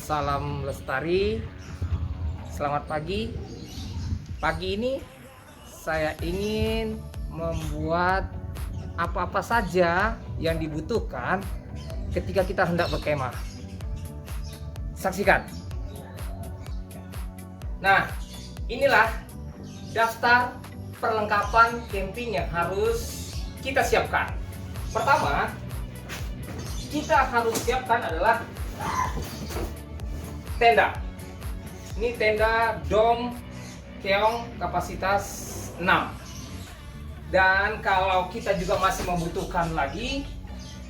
Salam lestari. Selamat pagi. Pagi ini saya ingin membuat apa-apa saja yang dibutuhkan ketika kita hendak berkemah. Saksikan. Nah, inilah daftar perlengkapan camping yang harus kita siapkan. Pertama, kita harus siapkan adalah tenda. Ini tenda dom keong kapasitas 6. Dan kalau kita juga masih membutuhkan lagi,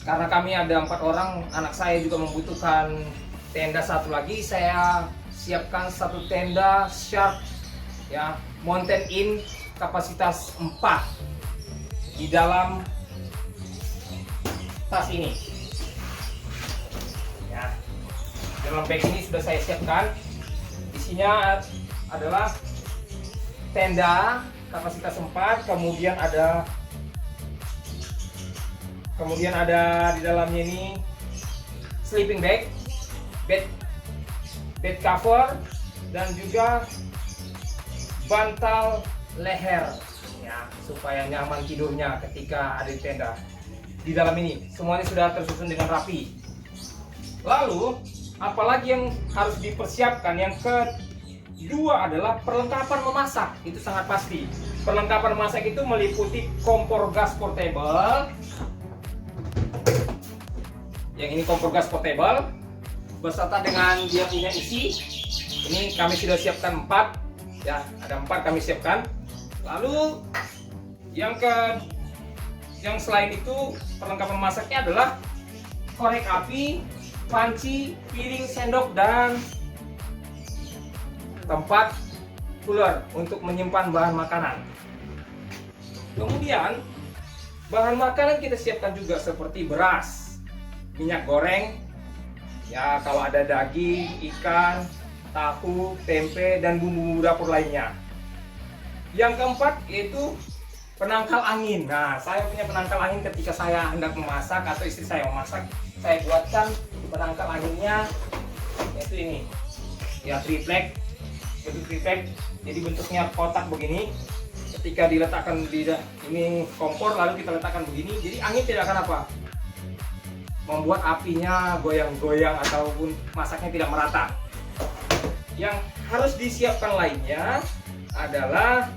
karena kami ada 4 orang, anak saya juga membutuhkan tenda satu lagi, saya siapkan satu tenda Shark ya, Mountain Inn kapasitas 4 di dalam tas ini. Ya, dalam bag ini sudah saya siapkan. Isinya adalah tenda kapasitas 4, kemudian ada di dalamnya ini sleeping bag, bed cover, dan juga bantal leher ya, supaya nyaman tidurnya ketika ada di tenda. Di dalam ini semuanya sudah tersusun dengan rapi. Lalu apalagi yang harus dipersiapkan? Yang kedua adalah perlengkapan memasak. Itu sangat pasti. Perlengkapan memasak itu meliputi kompor gas portable. Yang ini kompor gas portable beserta dengan dia punya isi. Ini kami sudah siapkan 4 ya, ada 4 kami siapkan. Lalu yang selain itu perlengkapan masaknya adalah korek api, panci, piring, sendok, dan tempat cooler untuk menyimpan bahan makanan. Kemudian bahan makanan kita siapkan juga seperti beras, minyak goreng, ya kalau ada daging, ikan, tahu, tempe, dan bumbu dapur lainnya. Yang keempat yaitu penangkal angin. Nah, saya punya penangkal angin ketika saya hendak memasak atau istri saya memasak. Saya buatkan penangkal anginnya, yaitu ini ya, triplek. Itu triplek, jadi bentuknya kotak begini. Ketika diletakkan di ini kompor, lalu kita letakkan begini, jadi angin tidak akan apa, membuat apinya goyang-goyang ataupun masaknya tidak merata. Yang harus disiapkan lainnya adalah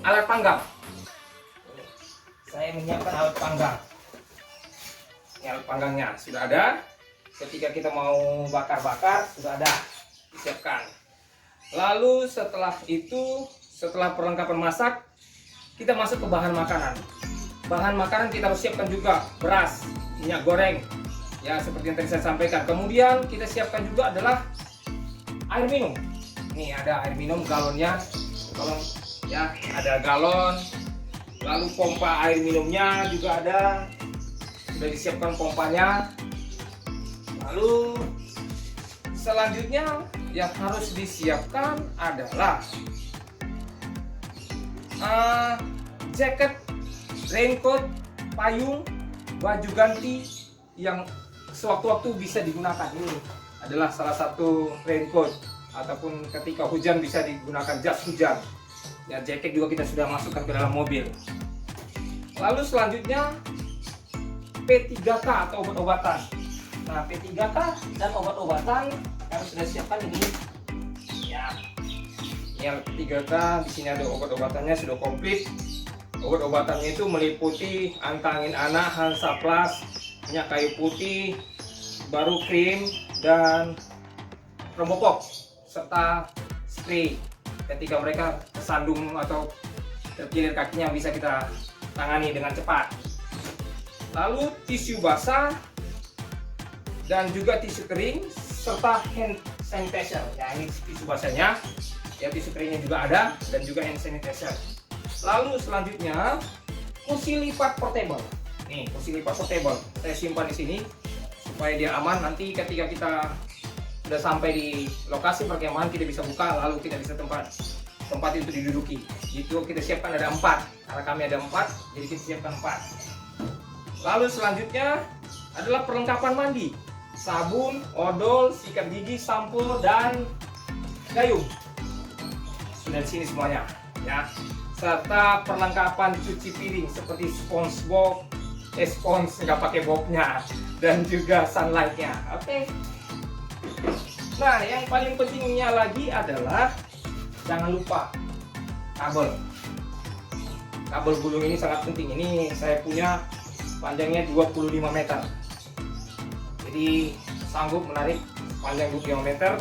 alat panggang. Saya menyiapkan alat panggang. Ini alat panggangnya sudah ada. Ketika kita mau bakar-bakar sudah ada, disiapkan. Lalu setelah itu, setelah perlengkapan masak, kita masuk ke bahan makanan. Bahan makanan kita harus siapkan juga beras, minyak goreng, ya seperti yang tadi saya sampaikan. Kemudian kita siapkan juga adalah air minum. Ini ada air minum galonnya, galon ya, ada galon. Lalu pompa air minumnya juga ada, sudah disiapkan pompanya. Lalu selanjutnya yang harus disiapkan adalah jaket, raincoat, payung, baju ganti yang sewaktu-waktu bisa digunakan. Ini adalah salah satu raincoat, ataupun ketika hujan bisa digunakan jas hujan. Ya, jaket juga kita sudah masukkan ke dalam mobil. Lalu selanjutnya P3K atau obat-obatan. Nah, P3K dan obat-obatan harus sudah siapkan ini. Ya, ini P3K, di sini ada obat-obatannya sudah komplit. Obat-obatannya itu meliputi antangin anak, Hansaplast, minyak kayu putih, baru krim, dan Rombopop, serta spray. Ketika mereka tersandung atau terkilir kakinya bisa kita tangani dengan cepat. Lalu tisu basah dan juga tisu kering serta hand sanitizer. Ya, ini tisu basahnya, ya tisu keringnya juga ada, dan juga hand sanitizer. Lalu selanjutnya kursi lipat portable. Nih, kursi lipat portable saya simpan di sini supaya dia aman. Nanti ketika kita sudah sampai di lokasi perkemahan kita bisa buka, lalu kita bisa tempat itu diduduki. Itu kita siapkan ada 4, karena kami ada 4, jadi kita siapkan 4. Lalu selanjutnya adalah perlengkapan mandi. sabun, odol, sikat gigi, sampo, dan gayung. Sudah di sini semuanya, ya. Serta perlengkapan cuci piring seperti spons nggak pakai bobnya, dan juga sunlightnya. Oke. Nah, yang paling pentingnya lagi adalah jangan lupa kabel. Kabel gulung ini sangat penting. Ini saya punya panjangnya 25 meter. Jadi sanggup menarik panjang 25 meter,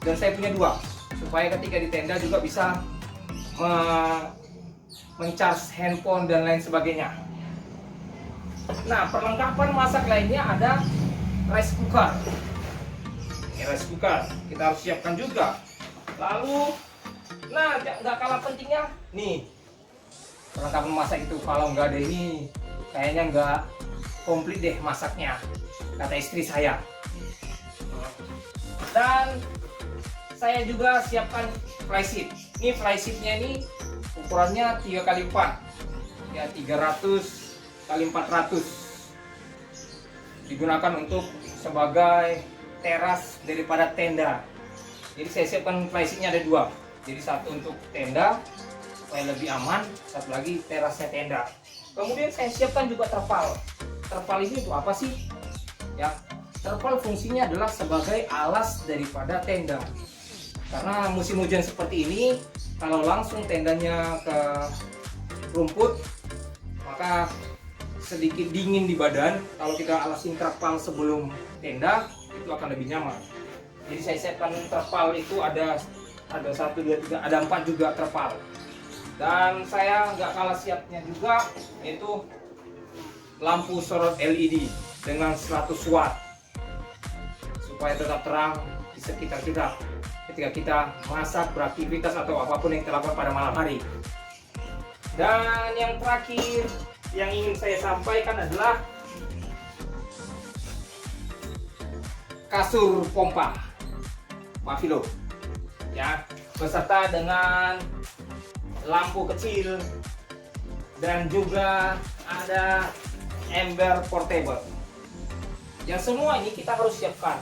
dan saya punya dua supaya ketika di tenda juga bisa mencas handphone dan lain sebagainya. Nah, perlengkapan masak lainnya ada rice cooker. Ini rice cooker kita harus siapkan juga. Lalu, nah nggak kalah pentingnya nih perlengkapan masak itu. Kalau nggak ada ini kayaknya nggak komplit deh masaknya, kata istri saya. Dan saya juga siapkan flysheet. Ini flysheetnya ini ukurannya 3x4, ya 300 x 400. Digunakan untuk sebagai teras daripada tenda. Jadi saya siapkan flysheetnya ada dua. Jadi satu untuk tenda supaya lebih aman, satu lagi terasnya tenda. Kemudian saya siapkan juga terpal. Terpal ini untuk apa sih? Ya, terpal fungsinya adalah sebagai alas daripada tenda. Karena musim hujan seperti ini, kalau langsung tendanya ke rumput, maka sedikit dingin di badan. Kalau kita alasin terpal sebelum tenda, itu akan lebih nyaman. Jadi saya siapkan terpal itu ada 1, 2, 3, ada 4 juga terpal. Dan saya nggak kalah siapnya juga, yaitu lampu sorot LED dengan 100 watt supaya tetap terang di sekitar kita ketika kita masak, beraktivitas, atau apapun yang kita lakukan pada malam hari. Dan yang terakhir yang ingin saya sampaikan adalah kasur pompa Mavilo, ya, beserta dengan lampu kecil, dan juga ada ember portable. Yang semua ini kita harus siapkan.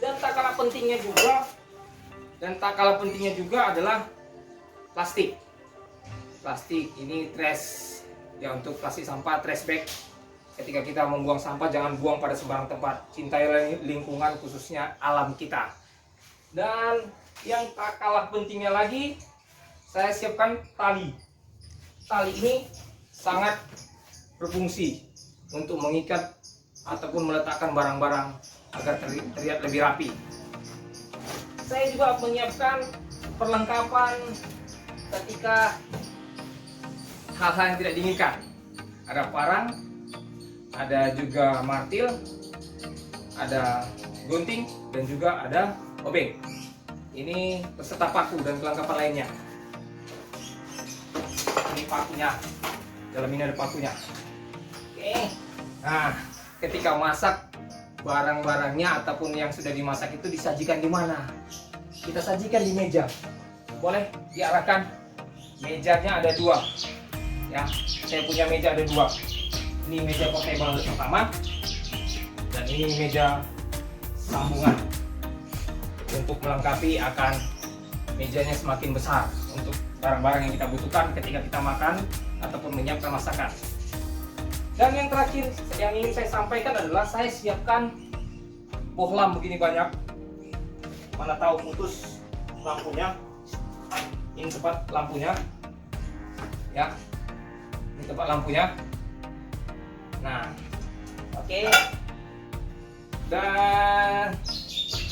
Dan tak kalah pentingnya juga adalah plastik. Plastik ini trash, ya, untuk plastik sampah, trash bag. Ketika kita membuang sampah, jangan buang pada sembarang tempat. Cintai lingkungan, khususnya alam kita. Dan yang tak kalah pentingnya lagi, saya siapkan tali. Tali ini sangat berfungsi untuk mengikat ataupun meletakkan barang-barang agar terlihat lebih rapi. Saya juga menyiapkan perlengkapan ketika hal-hal yang tidak diinginkan. Ada parang, ada juga martil, ada gunting, dan juga ada obeng. Ini beserta paku dan kelengkapan lainnya. Ini pakunya, dalam ini ada pakunya. Oke. Nah, ketika masak, barang-barangnya ataupun yang sudah dimasak itu disajikan di mana? Kita sajikan di meja. Boleh diarahkan. Mejanya ada 2. Ya, saya punya meja ada 2. Ini meja portable pertama, dan ini meja sambungan untuk melengkapi akan mejanya semakin besar untuk barang-barang yang kita butuhkan ketika kita makan ataupun menyiapkan masakan. Dan yang terakhir yang ingin saya sampaikan adalah saya siapkan bohlam begini banyak. Mana tahu putus lampunya. Ini tempat lampunya, ya. Ini tempat lampunya. Nah, oke. Dan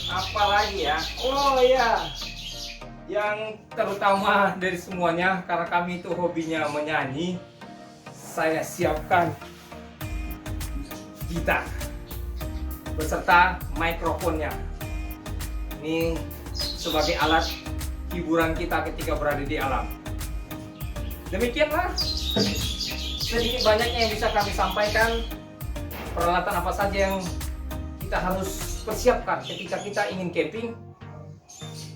apa lagi ya? Oh ya, yang terutama dari semuanya, karena kami itu hobinya menyanyi, saya siapkan gitar beserta mikrofonnya. Ini sebagai alat hiburan kita ketika berada di alam. Demikianlah sedikit banyaknya yang bisa kami sampaikan. Peralatan apa saja yang kita harus persiapkan ketika kita ingin camping.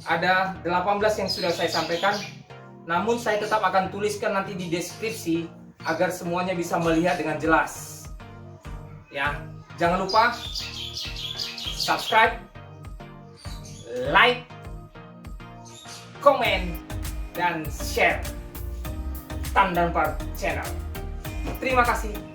Ada 18 yang sudah saya sampaikan, namun saya tetap akan tuliskan nanti di deskripsi agar semuanya bisa melihat dengan jelas. Ya, jangan lupa subscribe, like, komen, dan share Tandan Park Channel. Terima kasih.